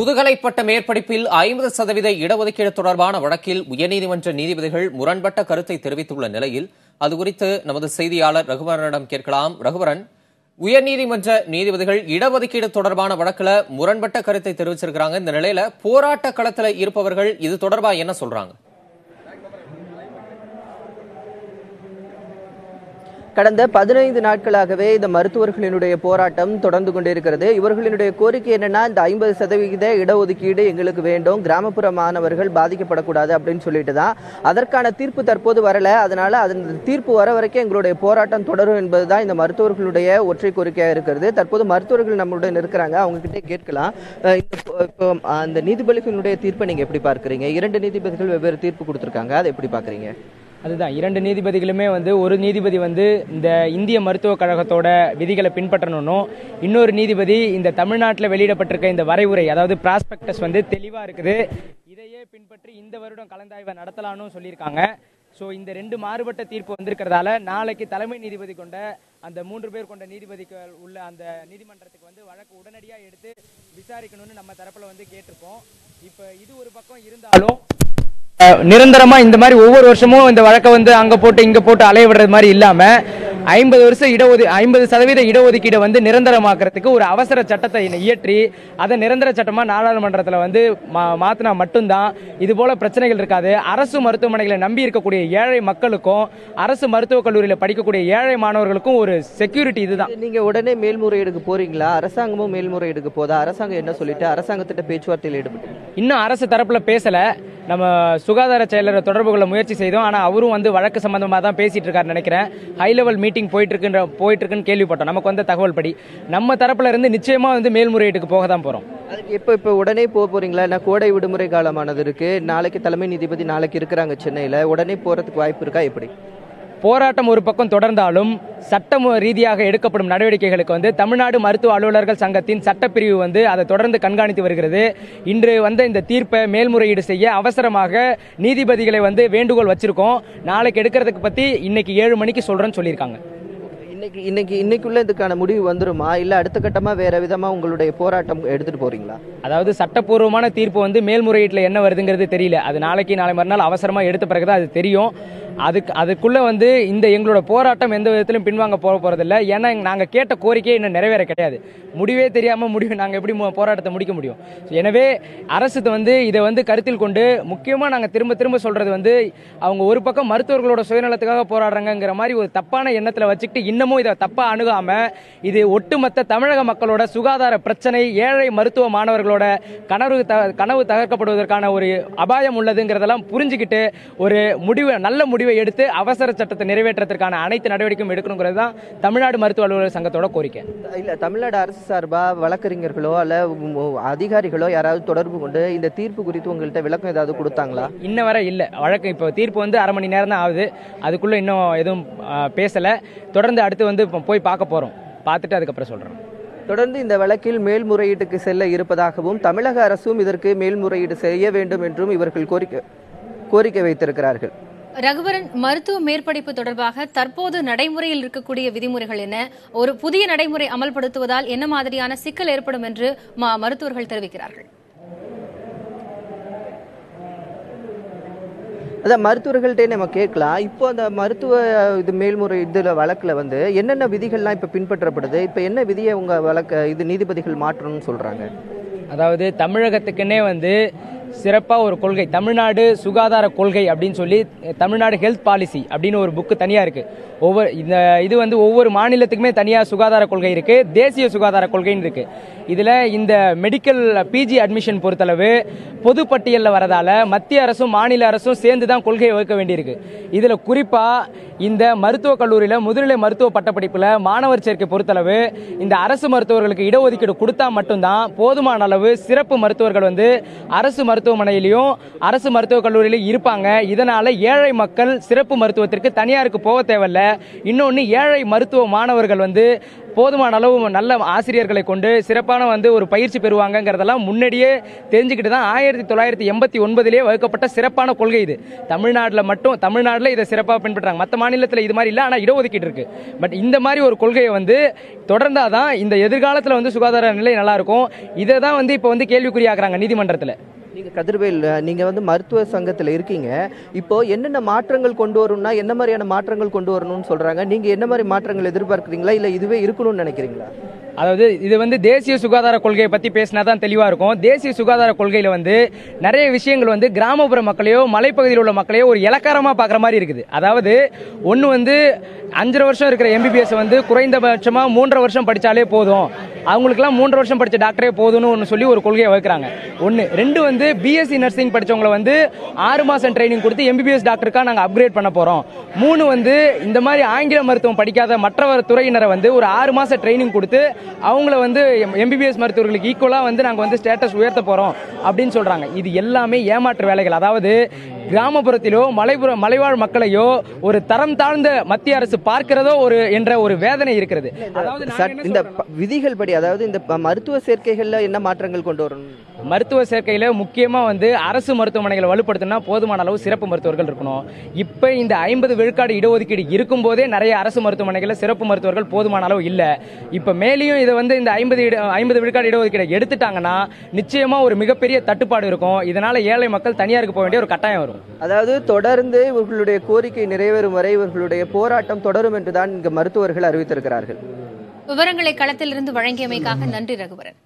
முதுகலை பட்ட மேற்படிப்பில் 50% இடஒதுக்கீடு தொடர்பான வழக்கில் உயர்நீதிமன்ற நீதிபதிகள் முரண்பட்ட கருத்தை தெரிவித்துள்ள நிலையில் அதுகுறித்து நமது செய்தியாளர் ரகுவரனிடம் கேட்கலாம். ரகுவரன், உயர்நீதிமன்ற நீதிபதிகள் இடஒதுக்கீடு தொடர்பான வழக்குல முரண்பட்ட கருத்தை தெரிவிச்சிருக்கிறாங்க. இந்த நிலையில போராட்ட களத்துல இருப்பவர்கள் இது தொடர்பா என்ன சொல்றாங்க? கடந்த 15 நாட்களாகவே இந்த மருத்துவர்களினுடைய போராட்டம் தொடர்ந்து கொண்டிருக்கிறது. இவர்களினுடைய கோரிக்கை என்னன்னா, இந்த 50% இடஒதுக்கீடு எங்களுக்கு வேண்டும், கிராமப்புற மாணவர்கள் பாதிக்கப்படக்கூடாது அப்படின்னு சொல்லிட்டு தான். அதற்கான தீர்ப்பு தற்போது வரல. அதனால அந்த தீர்ப்பு வர வரைக்கும் எங்களுடைய போராட்டம் தொடரும் என்பதுதான் இந்த மருத்துவர்களுடைய ஒற்றை கோரிக்கையாக இருக்கிறது. தற்போது மருத்துவர்கள் நம்மளுடன் இருக்கிறாங்க, அவங்க கிட்டே கேட்கலாம். இப்போ அந்த நீதிபதிகளுடைய தீர்ப்பை நீங்க எப்படி பார்க்கறீங்க? 2 நீதிபதிகள் வெவ்வேறு தீர்ப்பு கொடுத்திருக்காங்க, அதை எப்படி பாக்குறீங்க? அதுதான், 2 நீதிபதிகளுமே ஒரு நீதிபதி இந்த இந்திய மருத்துவக் கழகத்தோட விதிகளை பின்பற்றணும், இன்னொரு நீதிபதி இந்த தமிழ்நாட்டில் வெளியிடப்பட்டிருக்க இந்த வரைவுரை, அதாவது பிராஸ்பெக்டஸ் தெளிவா இருக்குது, இதையே பின்பற்றி இந்த வருடம் கலந்தாய்வை நடத்தலாம்னு சொல்லியிருக்காங்க. ஸோ இந்த 2 மாறுபட்ட தீர்ப்பு வந்திருக்கிறதால நாளைக்கு தலைமை நீதிபதி கொண்ட அந்த 3 பேர் கொண்ட நீதிபதிகள் உள்ள அந்த நீதிமன்றத்துக்கு வழக்கு உடனடியாக எடுத்து விசாரிக்கணும்னு நம்ம தரப்புல கேட்டிருக்கோம். இப்போ இது ஒரு பக்கம் இருந்தாலும் நிரந்தரமா இந்த மாதிரி ஒவ்வொரு வருஷமும் இந்த வழக்கை அங்க போட்டு இங்க போட்டு அலைய விடுறது மாதிரி இல்லாம 50% இடஒதுக்கீடு நிரந்தரமாக்குறதுக்கு ஒரு அவசர சட்டத்தை இயற்றி அதை நிரந்தர சட்டமா நாடாளுமன்றத்தில் மாத்தினா மட்டும்தான் இது போல பிரச்சனைகள் இருக்காது. அரசு மருத்துவமனைகளை நம்பி இருக்கக்கூடிய ஏழை மக்களுக்கும் அரசு மருத்துவக் கல்லூரியில் படிக்கக்கூடிய ஏழை மாணவர்களுக்கும் ஒரு செக்யூரிட்டி இதுதான். நீங்க உடனே மேல்முறையீடுக்கு போறீங்களா? அரசாங்கமும் மேல்முறையீடுக்கு போதா? அரசாங்கம் என்ன சொல்லிட்டு அரசாங்கத்திட்ட பேச்சுவார்த்தையில் ஈடுபட்டு இன்னும் அரசு தரப்புல பேசல. நம்ம சுகாதார செயலரை தொடர்பு கொள்ள முயற்சி செய்தோம். ஆனா அவரும் வழக்கு சம்பந்தமா தான் பேசிட்டு இருக்காரு நினைக்கிறேன். ஹை லெவல் மீட்டிங் போயிட்டு இருக்குன்னு கேள்விப்பட்டோம். நமக்கு தகவல் படி நம்ம தரப்புல இருந்து நிச்சயமா மேல்முறையீட்டுக்கு போக தான் போறோம். இப்ப உடனே போறீங்களா? நான் கோடை விடுமுறை காலமானது இருக்கு, நாளைக்கு தலைமை நீதிபதி நாளைக்கு இருக்கிறாங்க சென்னையில, உடனே போறதுக்கு வாய்ப்பு இருக்கா? எப்படி? போராட்டம் ஒரு பக்கம் தொடர்ந்தாலும் சட்டம் ரீதியாக எடுக்கப்படும் நடவடிக்கைகளுக்கு தமிழ்நாடு மருத்துவ அலுவலர்கள் சங்கத்தின் சட்டப்பிரிவு அதை தொடர்ந்து கண்காணித்து வருகிறது. இன்று இந்த தீர்ப்பை மேல்முறையீடு செய்ய அவசரமாக நீதிபதிகளை வேண்டுகோள் வச்சிருக்கோம். நாளைக்கு எடுக்கிறதுக்கு பத்தி இன்னைக்கு 7 மணிக்கு சொல்றேன்னு சொல்லியிருக்காங்க. இன்னைக்குள்ள இதுக்கான முடிவு வந்துருமா, இல்ல அடுத்த கட்டமா வேற விதமா உங்களுடைய போராட்டம் எடுத்துட்டு போறீங்களா? அதாவது சட்டப்பூர்வமான தீர்ப்பு மேல்முறையீட்டுல என்ன வருதுங்கிறது தெரியல. அது நாளை மறுநாள் அவசரமா எடுத்த பிறகுதான் அது தெரியும். அதுக்குள்ள இந்த எங்களோட போராட்டம் எந்த விதத்திலும் பின்வாங்க போறதில்லை. ஏன்னா நாங்க கேட்ட கோரிக்கையை இன்னும் நிறைவேற கிடையாது. முடிவே தெரியாம நாங்க எப்படி போராட்டத்தை முடிக்க முடியும்? எனவே அரசு இதை கருத்தில் கொண்டு முக்கியமா நாங்க திரும்ப திரும்ப சொல்றது அவங்க ஒரு பக்கம் மருத்துவர்களோட சுயநலத்துக்காக போராடுறாங்கிற மாதிரி ஒரு தப்பான எண்ணத்துல வச்சுக்கிட்டு இன்னமும் இதை தப்பா அணுகாம இது ஒட்டுமொத்த தமிழக மக்களோட சுகாதார பிரச்சனை, ஏழை மருத்துவ மாணவர்களோட கனவு தகர்க்கப்படுவதற்கான ஒரு அபாயம் உள்ளதுங்கிறதெல்லாம் புரிஞ்சுக்கிட்டு ஒரு நல்ல முடிவை எடுத்து அவசர சட்டத்தை நிறைவேற்றத்திற்கான அனைத்து நடவடிக்கையும் எடுக்கணுங்கிறது தான் தமிழ்நாடு மருத்துவ அலுவலர் சங்கத்தோட கோரிக்கை. இல்ல தமிழ்நாடு அரசு சார்பா வழக்கறிஞர்களோ அல்ல அதிகாரிகளோ யாராவது தொடர்பு கொண்டு இந்த தீர்ப்பு குறித்து உங்கள்கிட்ட விளக்கம் ஏதாவது கொடுத்தாங்களா? இன்ன வரை இல்ல. வழக்கு இப்போ தீர்ப்பு 1/2 மணி நேரம் தான் ஆகுது. அதுக்குள்ள இன்னும் எதுவும் பேசல. தொடர்ந்து அடுத்து போய் பார்க்க போறோம். பார்த்துட்டு அதுக்கப்புறம் சொல்றோம். தொடர்ந்து இந்த வழக்கில் மேல்முறையீட்டுக்கு செல்ல இருப்பதாகவும் தமிழக அரசும் இதற்கு மேல்முறையீடு செய்ய வேண்டும் என்றும் இவர்கள் கோரிக்கை வைத்திருக்கிறார்கள். ரகுவரன், மருத்துவ மேற்படிப்பு தொடர்பாக தற்போது நடைமுறையில் இருக்கக்கூடிய விதிமுறைகள் என்ன? ஒரு புதிய நடைமுறை அமல்படுத்துவதால் என்ன மாதிரியான சிக்கல் ஏற்படும் என்று மருத்துவர்கள் தெரிவிக்கிறார்கள்? அதான் மருத்துவர்கள்ட்டே நம்ம கேட்கலாம். இப்போ அந்த மருத்துவ மேல்முறை வழக்குல என்னென்ன விதிகள்லாம் இப்ப பின்பற்றப்படுது? இப்ப என்ன விதியை உங்க வழக்கு நீதிபதிகள் மாற்றணும்னு சொல்றாங்க? அதாவது தமிழகத்துக்குன்னே சிறப்பா ஒரு கொள்கை, தமிழ்நாடு சுகாதார கொள்கை அப்படின்னு சொல்லி தமிழ்நாடு ஹெல்த் பாலிசி அப்படின்னு ஒரு புக்கு தனியா இருக்கு. ஒவ்வொரு மாநிலத்துக்குமே தனியா சுகாதார கொள்கை இருக்கு, தேசிய சுகாதார கொள்கைன்னு இருக்கு. இதுல இந்த மெடிக்கல் பிஜி அட்மிஷன் பொறுத்தளவு பொது பட்டியலில் வரதால மத்திய அரசும் மாநில அரசும் சேர்ந்து தான் கொள்கையை வகுக்க வேண்டியிருக்கு. இதுல குறிப்பா இந்த மருத்துவக் கல்லூரியில முதுநிலை மருத்துவ பட்டப்படிப்புல மாணவர் சேர்க்கை பொறுத்தளவு இந்த அரசு மருத்துவர்களுக்கு இடஒதுக்கீடு கொடுத்தா மட்டும்தான் போதுமான அளவு சிறப்பு மருத்துவர்கள் அரசு மருத்துவமனையிலையும் அரசு மருத்துவக் கல்லூரியிலும் இருப்பாங்க. இதனால ஏழை மக்கள் சிறப்பு மருத்துவத்திற்கு தனியாருக்கு போக தேவையில்ல. இன்னொன்னு, ஏழை மருத்துவ மாணவர்கள் போதுமான அளவு நல்ல ஆசிரியர்களை கொண்டு சிறப்பான வந்து ஒரு பயிற்சி பெறுவாங்கங்கிறதெல்லாம் முன்னாடியே தெரிஞ்சுக்கிட்டு தான் 1989 வகுக்கப்பட்ட சிறப்பான கொள்கை இது. தமிழ்நாட்டில் இதை சிறப்பாக பின்பற்றாங்க. மற்ற மாநிலத்தில் இது மாதிரி இல்லை, ஆனால் இடஒதுக்கீடு இருக்கு. பட் இந்த மாதிரி ஒரு கொள்கையை வந்து தொடர்ந்தாதான் இந்த எதிர்காலத்தில் வந்து சுகாதார நிலை நல்லா இருக்கும். இதை தான் வந்து இப்போ வந்து கேள்விக்குறியாக்குறாங்க நீதிமன்றத்தில். நீங்க கதிர்வேல், நீங்க வந்து மருத்துவ சங்கத்துல இருக்கீங்க. இப்போ என்னென்ன மாற்றங்கள் கொண்டு வரணும்னா என்ன மாதிரியான மாற்றங்கள் கொண்டு வரணும்னு சொல்றாங்க? நீங்க என்ன மாதிரி மாற்றங்கள் எதிர்பார்க்குறீங்களா, இல்ல இதுவே இருக்கணும்னு நினைக்கிறீங்களா? அதாவது இது வந்து தேசிய சுகாதார கொள்கையை பத்தி பேசினா தான் தெளிவா இருக்கும். தேசிய சுகாதார கொள்கையில வந்து நிறைய விஷயங்கள் வந்து கிராமப்புற மக்களையோ மலைப்பகுதியில் உள்ள மக்களையோ ஒரு இலக்காரமா பாக்குற மாதிரி இருக்குது. அதாவது ஒன்னு வந்து 5.5 வருஷம் இருக்கிற MBBS வந்து குறைந்தபட்சமா 3.5 வருஷம் படிச்சாலே போதும், அவங்களுக்குலாம் 3.5 வருஷம் படிச்ச டாக்டரே போதும்னு ஒன்று சொல்லி ஒரு கொள்கையை வைக்கிறாங்க. ஒன்று. 2 வந்து BSc நர்சிங் படிச்சவங்களை வந்து 6 மாசம் ட்ரைனிங் கொடுத்து MBBS டாக்டருக்கா நாங்க அப்கிரேட் பண்ண போறோம். 3 வந்து இந்த மாதிரி ஆங்கில மருத்துவம் படிக்காத மற்ற துறையினரை வந்து ஒரு 6 மாசம் ட்ரைனிங் கொடுத்து அவங்கள வந்து MBBS மருத்துவர்களுக்கு ஈக்குவலா வந்து நாங்க வந்து ஸ்டேட்டஸ் உயர்த்த போறோம் அப்படின்னு சொல்றாங்க. இது எல்லாமே ஏமாற்று வேலைகள். அதாவது கிராமப்புறத்திலோ மலைவாழ் மக்களையோ ஒரு தரம் தாழ்ந்த மத்திய அரசு பார்க்கிறதோ என்ற ஒரு வேதனை இருக்கிறது. இந்த விதிகள் படி, அதாவது இந்த மருத்துவ சேர்க்கைகள்ல என்ன மாற்றங்கள் கொண்டு வரணும்? மருத்துவ சேர்க்கையில முக்கியமா வந்து அரசு மருத்துவமனைகளை வலுப்படுத்தினா போதுமான அளவு சிறப்பு மருத்துவர்கள் இருக்கணும். இப்ப இந்த 50 விழுக்காடு இடஒதுக்கீடு இருக்கும் போதே நிறைய அரசு மருத்துவமனைகளில் சிறப்பு மருத்துவர்கள் போதுமான அளவு இல்ல. இப்ப மேலேயும் இதை வந்து இந்த 50 விழுக்காடு இடஒதுக்கீடு எடுத்துட்டாங்கன்னா நிச்சயமா ஒரு மிகப்பெரிய தட்டுப்பாடு இருக்கும். இதனால ஏழை மக்கள் தனியாருக்கு போக வேண்டிய ஒரு கட்டாயம் வரும். அதாவது தொடர்ந்து இவர்களுடைய கோரிக்கை நிறைவேறும் வரை இவர்களுடைய போராட்டம் தொடரும் என்றுதான் இங்கு மருத்துவர்கள் அறிவித்திருக்கிறார்கள். விவரங்களை களத்திலிருந்து வழங்கியமைக்காக நன்றி ரகுவரன்.